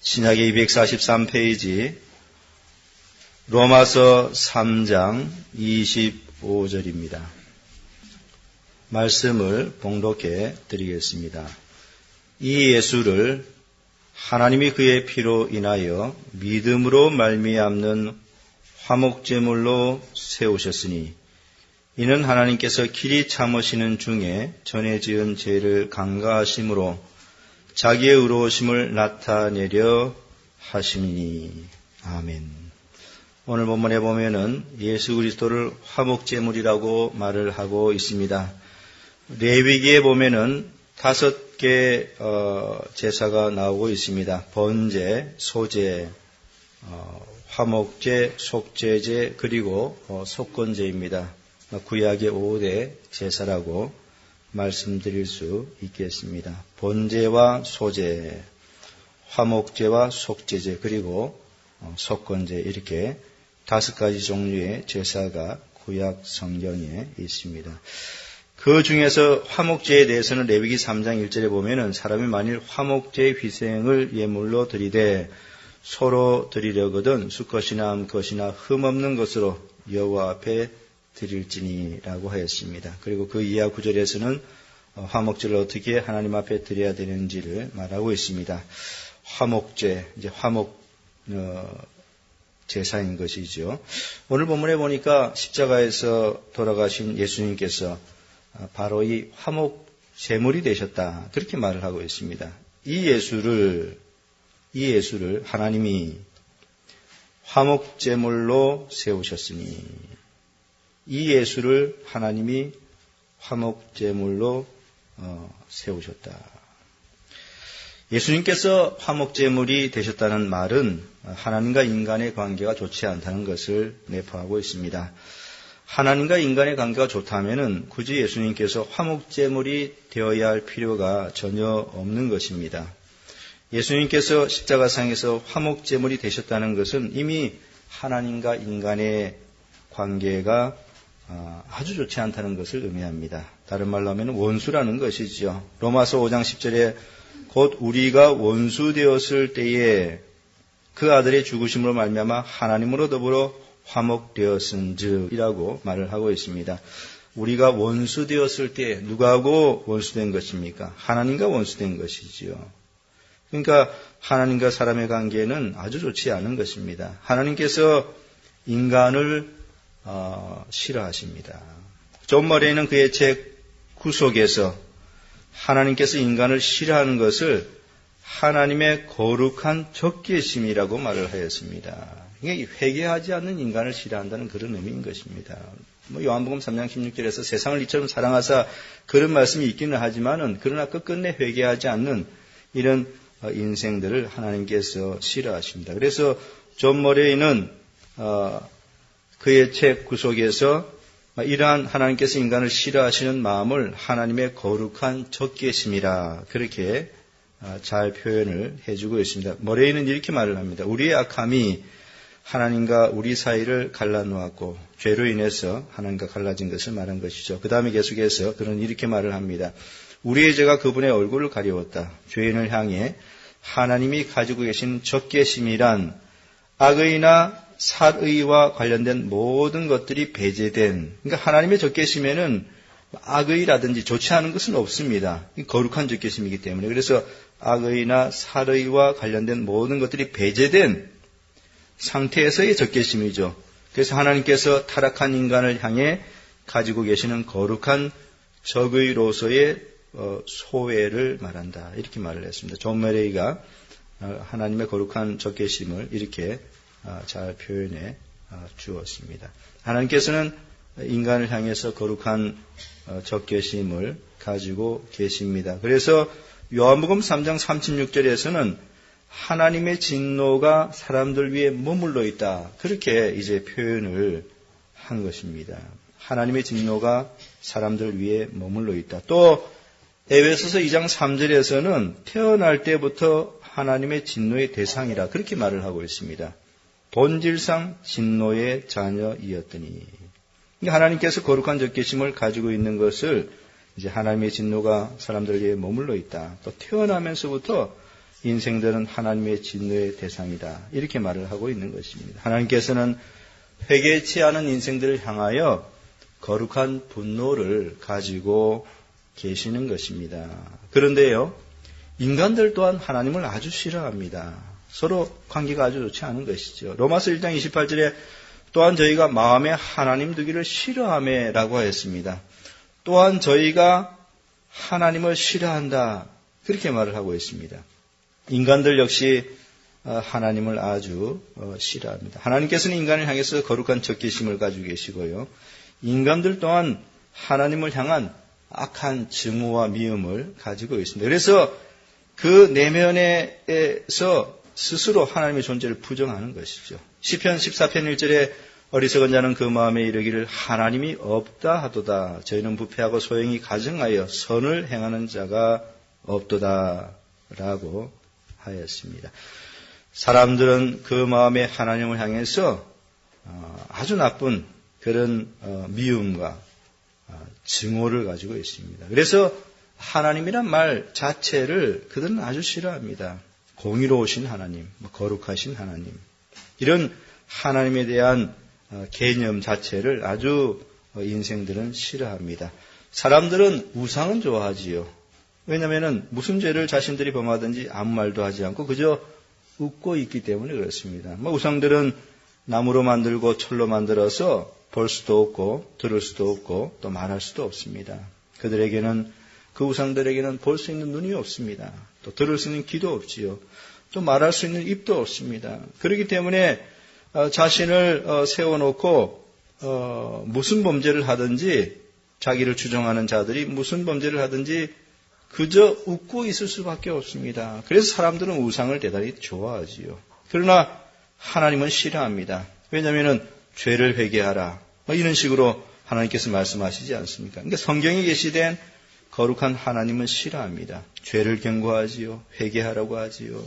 신약의 243페이지 로마서 3장 25절입니다. 말씀을 봉독해 드리겠습니다. 이 예수를 하나님이 그의 피로 인하여 믿음으로 말미암는 화목제물로 세우셨으니 이는 하나님께서 길이 참으시는 중에 전에 지은 죄를 강가하심으로 자기의 의로우심을 나타내려 하심이니. 아멘. 오늘 본문에 보면은 예수 그리스도를 화목제물이라고 말을 하고 있습니다. 레위기에 보면은 5개 제사가 나오고 있습니다. 번제, 소제, 화목제, 속죄제, 그리고 속건제입니다. 구약의 5대 제사라고 말씀드릴 수 있겠습니다. 번제와 소제, 화목제와 속죄제, 그리고 속건제, 이렇게 5가지 종류의 제사가 구약 성경에 있습니다. 그 중에서 화목제에 대해서는 레위기 3장 1절에 보면은 사람이 만일 화목제의 희생을 예물로 드리되 소로 드리려거든 수컷이나 암컷이나 흠없는 것으로 여호와 앞에 드릴지니라고 하였습니다. 그리고 그 이하 구절에서는 화목제를 어떻게 하나님 앞에 드려야 되는지를 말하고 있습니다. 화목제, 이제 화목 제사인 것이죠. 오늘 본문에 보니까 십자가에서 돌아가신 예수님께서 바로 이 화목 제물이 되셨다, 그렇게 말을 하고 있습니다. 이 예수를 하나님이 화목 제물로 세우셨으니, 이 예수를 하나님이 화목제물로 세우셨다. 예수님께서 화목제물이 되셨다는 말은 하나님과 인간의 관계가 좋지 않다는 것을 내포하고 있습니다. 하나님과 인간의 관계가 좋다면 굳이 예수님께서 화목제물이 되어야 할 필요가 전혀 없는 것입니다. 예수님께서 십자가상에서 화목제물이 되셨다는 것은 이미 하나님과 인간의 관계가 아주 좋지 않다는 것을 의미합니다. 다른 말로 하면 원수라는 것이죠. 로마서 5장 10절에 곧 우리가 원수 되었을 때에 그 아들의 죽으심으로 말미암아 하나님으로 더불어 화목되었은즉이라고 말을 하고 있습니다. 우리가 원수 되었을 때 누구하고 원수된 것입니까? 하나님과 원수된 것이지요. 그러니까 하나님과 사람의 관계는 아주 좋지 않은 것입니다. 하나님께서 인간을 싫어하십니다. 존 머레이는 그의 책 구속에서 하나님께서 인간을 싫어하는 것을 하나님의 거룩한 적개심이라고 말을 하였습니다. 이게 회개하지 않는 인간을 싫어한다는 그런 의미인 것입니다. 요한복음 3장 16절에서 세상을 이처럼 사랑하사 그런 말씀이 있기는 하지만은 그러나 끝끝내 회개하지 않는 이런 인생들을 하나님께서 싫어하십니다. 그래서 존 머레이는 그의 책 구속에서 이러한 하나님께서 인간을 싫어하시는 마음을 하나님의 거룩한 적개심이라 그렇게 잘 표현을 해주고 있습니다. 머레이는 이렇게 말을 합니다. 우리의 악함이 하나님과 우리 사이를 갈라놓았고 죄로 인해서 하나님과 갈라진 것을 말한 것이죠. 그 다음에 계속해서 그는 이렇게 말을 합니다. 우리의 죄가 그분의 얼굴을 가리웠다. 죄인을 향해 하나님이 가지고 계신 적개심이란 악의나 살의와 관련된 모든 것들이 배제된, 그러니까 하나님의 적개심에는 악의라든지 좋지 않은 것은 없습니다. 거룩한 적개심이기 때문에. 그래서 악의나 살의와 관련된 모든 것들이 배제된 상태에서의 적개심이죠. 그래서 하나님께서 타락한 인간을 향해 가지고 계시는 거룩한 적의로서의 소외를 말한다, 이렇게 말을 했습니다. 존 머레이가 하나님의 거룩한 적개심을 이렇게 잘 표현해 주었습니다. 하나님께서는 인간을 향해서 거룩한 적개심을 가지고 계십니다. 그래서 요한복음 3장 36절에서는 하나님의 진노가 사람들 위에 머물러 있다, 그렇게 이제 표현을 한 것입니다. 하나님의 진노가 사람들 위에 머물러 있다. 또 에베소서 2장 3절에서는 태어날 때부터 하나님의 진노의 대상이라 그렇게 말을 하고 있습니다. 본질상 진노의 자녀이었더니, 그러니까 하나님께서 거룩한 적개심을 가지고 있는 것을 이제 하나님의 진노가 사람들 위에 머물러 있다. 또 태어나면서부터 인생들은 하나님의 진노의 대상이다. 이렇게 말을 하고 있는 것입니다. 하나님께서는 회개치 않은 인생들을 향하여 거룩한 분노를 가지고 계시는 것입니다. 그런데요, 인간들 또한 하나님을 아주 싫어합니다. 서로 관계가 아주 좋지 않은 것이죠. 로마서 1장 28절에 또한 저희가 마음에 하나님 두기를 싫어하매라고 하였습니다. 또한 저희가 하나님을 싫어한다. 그렇게 말을 하고 있습니다. 인간들 역시 하나님을 아주 싫어합니다. 하나님께서는 인간을 향해서 거룩한 적개심을 가지고 계시고요. 인간들 또한 하나님을 향한 악한 증오와 미움을 가지고 있습니다. 그래서 그 내면에서 스스로 하나님의 존재를 부정하는 것이죠. 시편 14편 1절에 어리석은 자는 그 마음에 이르기를 하나님이 없다 하도다. 저희는 부패하고 소행이 가증하여 선을 행하는 자가 없도다 라고 하였습니다. 사람들은 그 마음에 하나님을 향해서 아주 나쁜 그런 미움과 증오를 가지고 있습니다. 그래서 하나님이란 말 자체를 그들은 아주 싫어합니다. 공의로우신 하나님, 거룩하신 하나님, 이런 하나님에 대한 개념 자체를 아주 인생들은 싫어합니다. 사람들은 우상은 좋아하지요. 왜냐하면 무슨 죄를 자신들이 범하든지 아무 말도 하지 않고 그저 웃고 있기 때문에 그렇습니다. 우상들은 나무로 만들고 철로 만들어서 볼 수도 없고 들을 수도 없고 또 말할 수도 없습니다. 그들에게는 그 우상들에게는 볼 수 있는 눈이 없습니다. 또 들을 수 있는 귀도 없지요. 또 말할 수 있는 입도 없습니다. 그렇기 때문에 자신을 세워놓고 무슨 범죄를 하든지 자기를 주장하는 자들이 무슨 범죄를 하든지 그저 웃고 있을 수밖에 없습니다. 그래서 사람들은 우상을 대단히 좋아하지요. 그러나 하나님은 싫어합니다. 왜냐하면 죄를 회개하라. 이런 식으로 하나님께서 말씀하시지 않습니까? 그러니까 성경에 계시된 거룩한 하나님은 싫어합니다. 죄를 경고하지요. 회개하라고 하지요.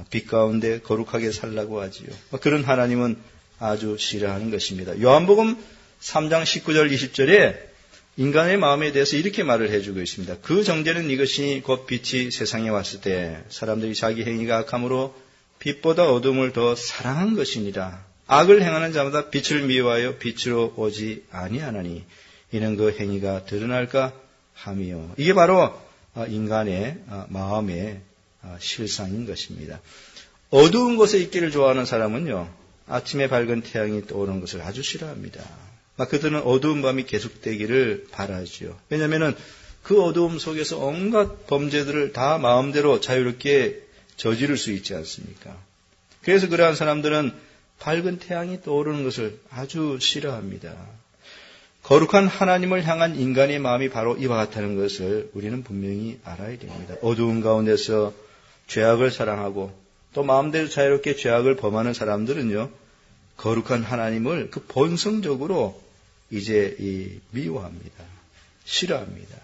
빛 가운데 거룩하게 살라고 하지요. 그런 하나님은 아주 싫어하는 것입니다. 요한복음 3장 19절 20절에 인간의 마음에 대해서 이렇게 말을 해주고 있습니다. 그 정죄는 이것이 곧 빛이 세상에 왔을 때 사람들이 자기 행위가 악함으로 빛보다 어둠을 더 사랑한 것이니라. 악을 행하는 자마다 빛을 미워하여 빛으로 오지 아니하나니 이는 그 행위가 드러날까 함이요. 이게 바로 인간의 마음의 실상인 것입니다. 어두운 곳에 있기를 좋아하는 사람은요, 아침에 밝은 태양이 떠오르는 것을 아주 싫어합니다. 그들은 어두운 밤이 계속되기를 바라지요. 왜냐하면 그 어두움 속에서 온갖 범죄들을 다 마음대로 자유롭게 저지를 수 있지 않습니까? 그래서 그러한 사람들은 밝은 태양이 떠오르는 것을 아주 싫어합니다. 거룩한 하나님을 향한 인간의 마음이 바로 이와 같다는 것을 우리는 분명히 알아야 됩니다. 어두운 가운데서 죄악을 사랑하고 또 마음대로 자유롭게 죄악을 범하는 사람들은요, 거룩한 하나님을 그 본성적으로 이제 미워합니다. 싫어합니다.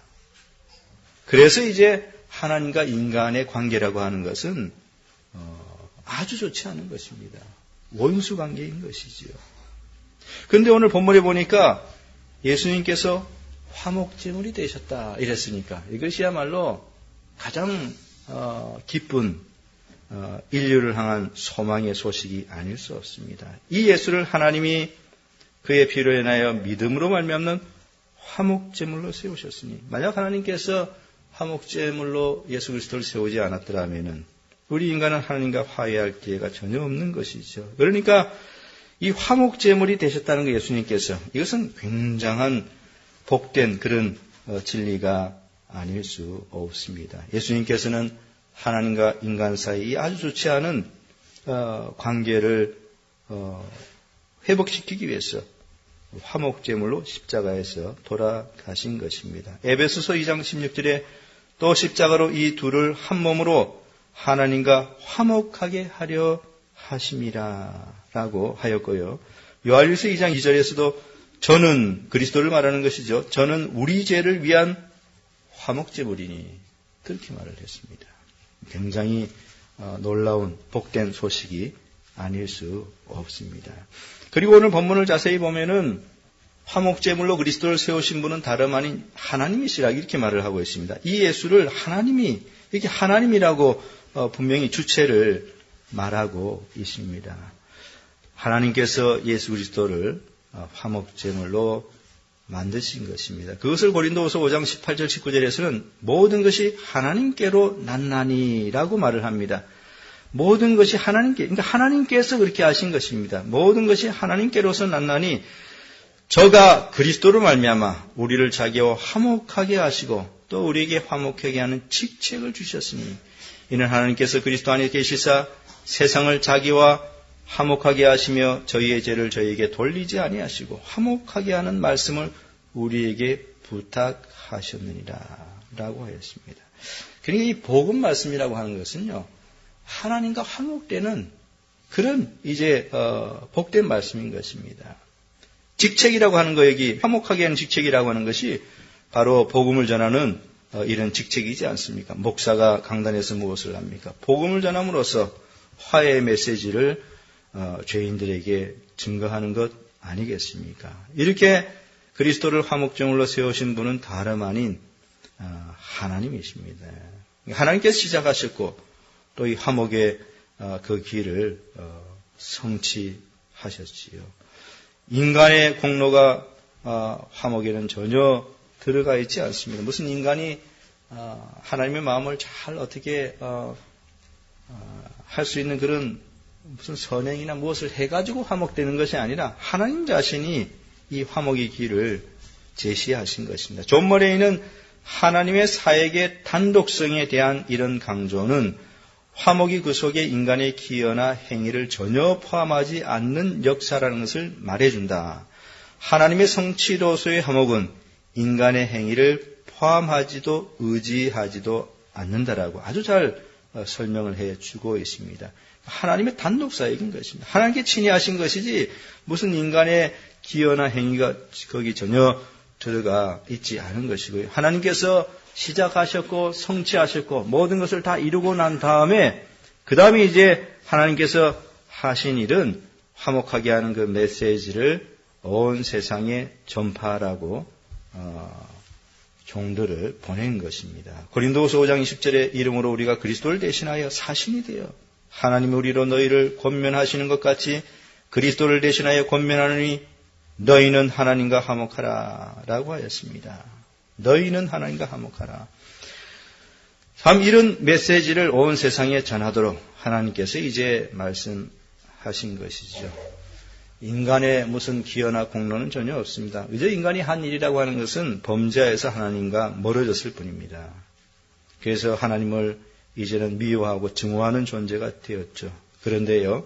그래서 이제 하나님과 인간의 관계라고 하는 것은 아주 좋지 않은 것입니다. 원수 관계인 것이지요. 그런데 오늘 본문에 보니까 예수님께서 화목제물이 되셨다 이랬으니까 이것이야말로 가장 기쁜 인류를 향한 소망의 소식이 아닐 수 없습니다. 이 예수를 하나님이 그의 피로 인하여 믿음으로 말미암는 화목제물로 세우셨으니, 만약 하나님께서 화목제물로 예수 그리스도를 세우지 않았더라면 우리 인간은 하나님과 화해할 기회가 전혀 없는 것이죠. 그러니까 이 화목제물이 되셨다는 거 예수님께서, 이것은 굉장한 복된 그런 진리가 아닐 수 없습니다. 예수님께서는 하나님과 인간 사이 아주 좋지 않은 관계를 회복시키기 위해서 화목제물로 십자가에서 돌아가신 것입니다. 에베소서 2장 16절에 또 십자가로 이 둘을 한 몸으로 하나님과 화목하게 하려 하심이라 라고 하였고요. 요한일서 2장 2절에서도 저는, 그리스도를 말하는 것이죠, 저는 우리 죄를 위한 화목제물이니, 그렇게 말을 했습니다. 굉장히 놀라운 복된 소식이 아닐 수 없습니다. 그리고 오늘 본문을 자세히 보면은 화목제물로 그리스도를 세우신 분은 다름 아닌 하나님이시라 이렇게 말을 하고 있습니다. 이 예수를 하나님이 이렇게 하나님이라고 분명히 주체를 말하고 있습니다. 하나님께서 예수 그리스도를 화목제물로 만드신 것입니다. 그것을 고린도후서 5장 18절 19절에서는 모든 것이 하나님께로 났나니라고 말을 합니다. 모든 것이 그러니까 하나님께서 그렇게 하신 것입니다. 모든 것이 하나님께로서 났나니 저가 그리스도로 말미암아 우리를 자기와 화목하게 하시고 또 우리에게 화목하게 하는 직책을 주셨으니 이는 하나님께서 그리스도 안에 계시사 세상을 자기와 화목하게 하시며 저희의 죄를 저희에게 돌리지 아니하시고 화목하게 하는 말씀을 우리에게 부탁하셨느니라 라고 하였습니다. 그러니까 이 복음 말씀이라고 하는 것은요, 하나님과 화목되는 그런 복된 말씀인 것입니다. 직책이라고 하는 거, 여기 화목하게 하는 직책이라고 하는 것이 바로 복음을 전하는 이런 직책이지 않습니까? 목사가 강단에서 무엇을 합니까? 복음을 전함으로써 화해의 메시지를 죄인들에게 증거하는 것 아니겠습니까? 이렇게 그리스도를 화목제물로 세우신 분은 다름 아닌 하나님이십니다. 하나님께서 시작하셨고 또 이 화목의 그 길을 성취하셨지요. 인간의 공로가 화목에는 전혀 들어가 있지 않습니다. 무슨 인간이 하나님의 마음을 잘 어떻게 할 수 있는 그런 무슨 선행이나 무엇을 해가지고 화목되는 것이 아니라 하나님 자신이 이 화목의 길을 제시하신 것입니다. 존 머레이는 하나님의 사역의 단독성에 대한 이런 강조는 화목이 그 속에 인간의 기여나 행위를 전혀 포함하지 않는 역사라는 것을 말해준다. 하나님의 성취로서의 화목은 인간의 행위를 포함하지도 의지하지도 않는다라고 아주 잘 설명을 해주고 있습니다. 하나님의 단독 사역인 것입니다. 하나님께 친히 하신 것이지 무슨 인간의 기여나 행위가 거기 전혀 들어가 있지 않은 것이고요. 하나님께서 시작하셨고 성취하셨고 모든 것을 다 이루고 난 다음에 그 다음에 이제 하나님께서 하신 일은 화목하게 하는 그 메시지를 온 세상에 전파하라고 종들을 보낸 것입니다. 고린도후서 5장 20절에 이름으로 우리가 그리스도를 대신하여 사신이 되어 하나님이 우리로 너희를 권면하시는 것 같이 그리스도를 대신하여 권면하느니 너희는 하나님과 화목하라 라고 하였습니다. 너희는 하나님과 화목하라. 참 이런 메시지를 온 세상에 전하도록 하나님께서 이제 말씀하신 것이죠. 인간의 무슨 기여나 공로는 전혀 없습니다. 이제 인간이 한 일이라고 하는 것은 범죄에서 하나님과 멀어졌을 뿐입니다. 그래서 하나님을 이제는 미워하고 증오하는 존재가 되었죠. 그런데요,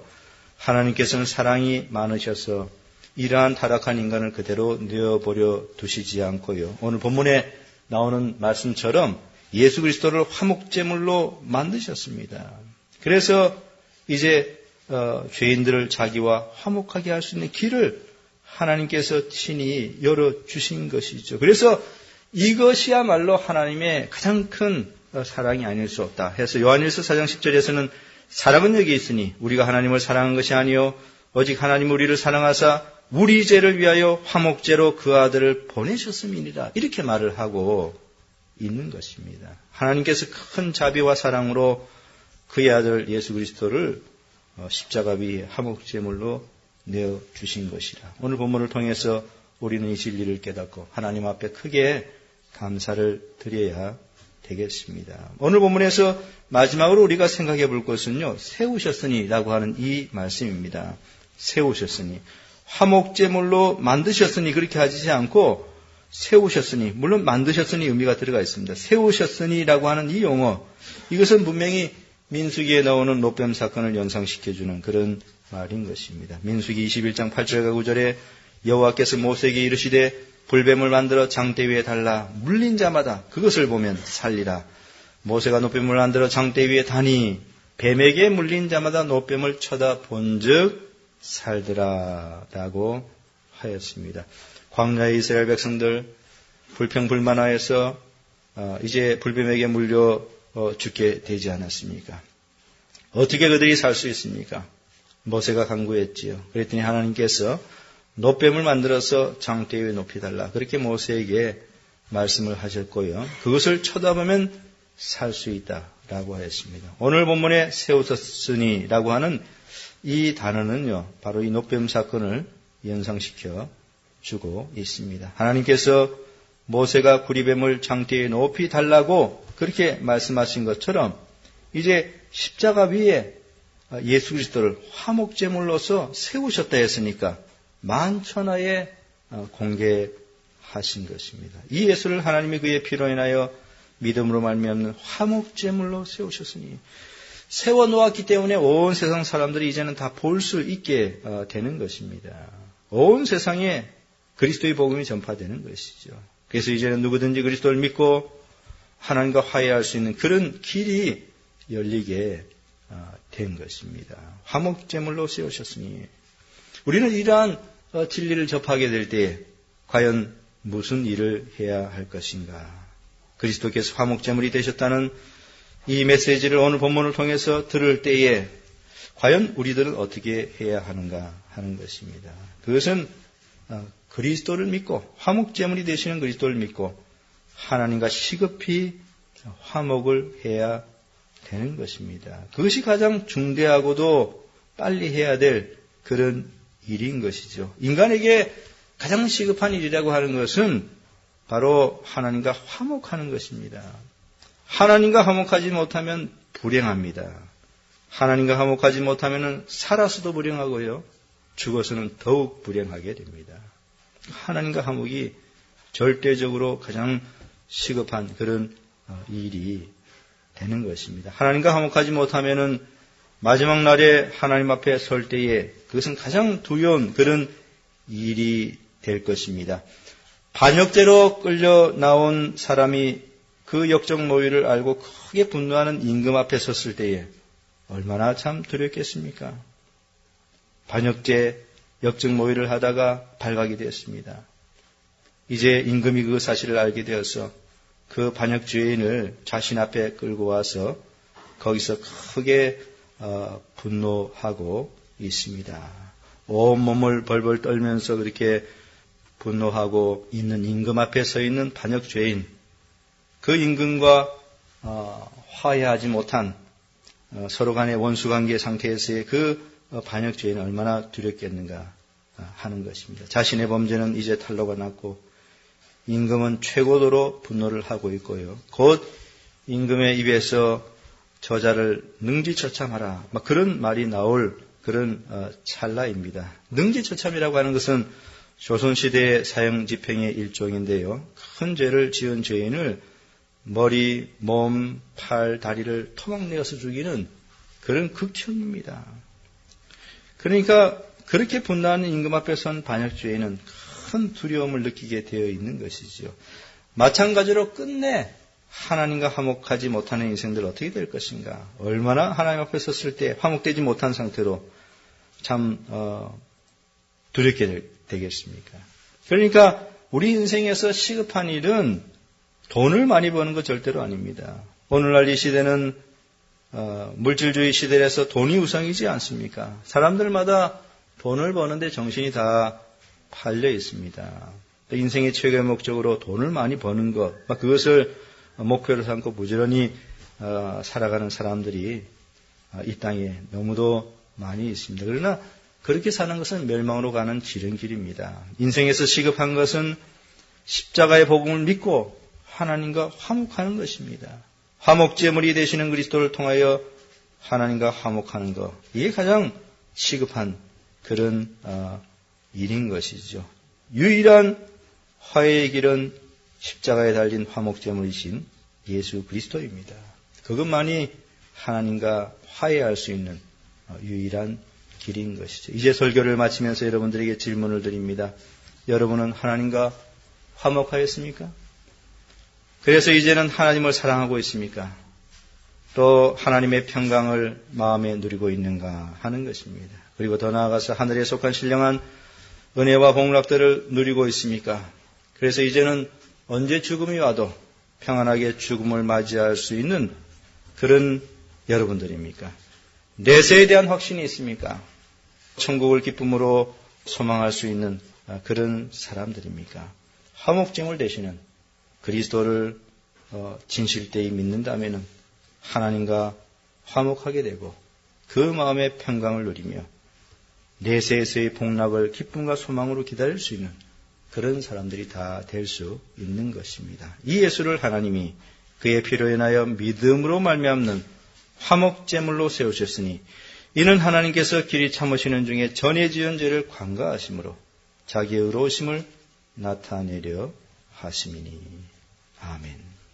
하나님께서는 사랑이 많으셔서 이러한 타락한 인간을 그대로 내어버려 두시지 않고요. 오늘 본문에 나오는 말씀처럼 예수 그리스도를 화목제물로 만드셨습니다. 그래서 이제 죄인들을 자기와 화목하게 할 수 있는 길을 하나님께서 친히 열어주신 것이죠. 그래서 이것이야말로 하나님의 가장 큰 사랑이 아닐 수 없다 해서 요한일서 4장 10절에서는 사랑은 여기 있으니 우리가 하나님을 사랑한 것이 아니요 오직 하나님 우리를 사랑하사 우리 죄를 위하여 화목제로 그 아들을 보내셨음이니라 이렇게 말을 하고 있는 것입니다. 하나님께서 큰 자비와 사랑으로 그의 아들 예수 그리스도를 십자가 위에 화목제물로 내어주신 것이라. 오늘 본문을 통해서 우리는 이 진리를 깨닫고 하나님 앞에 크게 감사를 드려야 되겠습니다. 오늘 본문에서 마지막으로 우리가 생각해 볼 것은요, 세우셨으니라고 하는 이 말씀입니다. 세우셨으니. 화목제물로 만드셨으니 그렇게 하지 않고 세우셨으니, 물론 만드셨으니 의미가 들어가 있습니다. 세우셨으니라고 하는 이 용어, 이것은 분명히 민수기에 나오는 롯뱀 사건을 연상시켜주는 그런 말인 것입니다. 민수기 21장 8절과 9절에 여호와께서 모세에게 이르시되 불뱀을 만들어 장대 위에 달라 물린 자마다 그것을 보면 살리라. 모세가 노뱀을 만들어 장대 위에 다니 뱀에게 물린 자마다 노뱀을 쳐다본즉 살더라 라고 하였습니다. 광야의 이스라엘 백성들 불평불만하여서 이제 불뱀에게 물려 죽게 되지 않았습니까? 어떻게 그들이 살 수 있습니까? 모세가 간구했지요. 그랬더니 하나님께서 노뱀을 만들어서 장대 위에 높이달라. 그렇게 모세에게 말씀을 하셨고요. 그것을 쳐다보면 살 수 있다 라고 하였습니다. 오늘 본문에 세우셨으니라고 하는 이 단어는요, 바로 이 녹뱀 사건을 연상시켜 주고 있습니다. 하나님께서 모세가 구리뱀을 장대에 높이 달라고 그렇게 말씀하신 것처럼 이제 십자가 위에 예수 그리스도를 화목제물로서 세우셨다 했으니까 만천하에 공개하신 것입니다. 이 예수를 하나님이 그의 피로 인하여 믿음으로 말미암는 화목제물로 세우셨으니 세워놓았기 때문에 온 세상 사람들이 이제는 다 볼 수 있게 되는 것입니다. 온 세상에 그리스도의 복음이 전파되는 것이죠. 그래서 이제는 누구든지 그리스도를 믿고 하나님과 화해할 수 있는 그런 길이 열리게 된 것입니다. 화목제물로 세우셨으니 우리는 이러한 진리를 접하게 될 때 과연 무슨 일을 해야 할 것인가? 그리스도께서 화목제물이 되셨다는 이 메시지를 오늘 본문을 통해서 들을 때에 과연 우리들은 어떻게 해야 하는가 하는 것입니다. 그것은 그리스도를 믿고 화목제물이 되시는 그리스도를 믿고 하나님과 시급히 화목을 해야 되는 것입니다. 그것이 가장 중대하고도 빨리 해야 될 그런 일인 것이죠. 인간에게 가장 시급한 일이라고 하는 것은 바로 하나님과 화목하는 것입니다. 하나님과 화목하지 못하면 불행합니다. 하나님과 화목하지 못하면 살아서도 불행하고요. 죽어서는 더욱 불행하게 됩니다. 하나님과 화목이 절대적으로 가장 시급한 그런 일이 되는 것입니다. 하나님과 화목하지 못하면 마지막 날에 하나님 앞에 설 때에 그것은 가장 두려운 그런 일이 될 것입니다. 반역죄로 끌려 나온 사람이 그 역적 모의를 알고 크게 분노하는 임금 앞에 섰을 때에 얼마나 참 두렵겠습니까? 반역죄, 역적 모의를 하다가 발각이 되었습니다. 이제 임금이 그 사실을 알게 되어서 그 반역 죄인을 자신 앞에 끌고 와서 거기서 크게 분노하고 있습니다. 온몸을 벌벌 떨면서 그렇게 분노하고 있는 임금 앞에 서 있는 반역 죄인, 그 임금과 화해하지 못한 서로 간의 원수관계 상태에서의 그 반역 죄인은 얼마나 두렵겠는가 하는 것입니다. 자신의 범죄는 이제 탄로가 났고 임금은 최고도로 분노를 하고 있고요. 곧 임금의 입에서 저자를 능지처참하라, 그런 말이 나올 그런 찰나입니다. 능지처참이라고 하는 것은 조선시대의 사형집행의 일종인데요. 큰 죄를 지은 죄인을 머리, 몸, 팔, 다리를 토막내어서 죽이는 그런 극형입니다. 그러니까 그렇게 분노하는 임금 앞에 선 반역죄인은 큰 두려움을 느끼게 되어 있는 것이죠. 마찬가지로 끝내 하나님과 화목하지 못하는 인생들 어떻게 될 것인가? 얼마나 하나님 앞에 섰을 때 화목되지 못한 상태로 참 두렵게 되겠습니까? 그러니까 우리 인생에서 시급한 일은 돈을 많이 버는 것 절대로 아닙니다. 오늘날 이 시대는 물질주의 시대에서 돈이 우상이지 않습니까? 사람들마다 돈을 버는데 정신이 다 팔려 있습니다. 인생의 최고의 목적으로 돈을 많이 버는 것, 그것을 목표로 삼고 부지런히 살아가는 사람들이 이 땅에 너무도 많이 있습니다. 그러나 그렇게 사는 것은 멸망으로 가는 지름길입니다. 인생에서 시급한 것은 십자가의 복음을 믿고 하나님과 화목하는 것입니다. 화목제물이 되시는 그리스도를 통하여 하나님과 화목하는 것, 이게 가장 시급한 그런 일인 것이죠. 유일한 화해의 길은 십자가에 달린 화목제물이신 예수 그리스도입니다. 그것만이 하나님과 화해할 수 있는 유일한 길인 것이죠. 이제 설교를 마치면서 여러분들에게 질문을 드립니다. 여러분은 하나님과 화목하였습니까? 그래서 이제는 하나님을 사랑하고 있습니까? 또 하나님의 평강을 마음에 누리고 있는가 하는 것입니다. 그리고 더 나아가서 하늘에 속한 신령한 은혜와 복락들을 누리고 있습니까? 그래서 이제는 언제 죽음이 와도 평안하게 죽음을 맞이할 수 있는 그런 여러분들입니까? 내세에 대한 확신이 있습니까? 천국을 기쁨으로 소망할 수 있는 그런 사람들입니까? 화목제물 되시는 그리스도를 진실되이 믿는다면 하나님과 화목하게 되고 그 마음의 평강을 누리며 내세에서의 복락을 기쁨과 소망으로 기다릴 수 있는 그런 사람들이 다 될 수 있는 것입니다. 이 예수를 하나님이 그의 피로 인하여 믿음으로 말미암는 화목제물로 세우셨으니 이는 하나님께서 길이 참으시는 중에 전에 지은 죄를 관가하심으로 자기의 의로우심을 나타내려 하심이니. 아멘.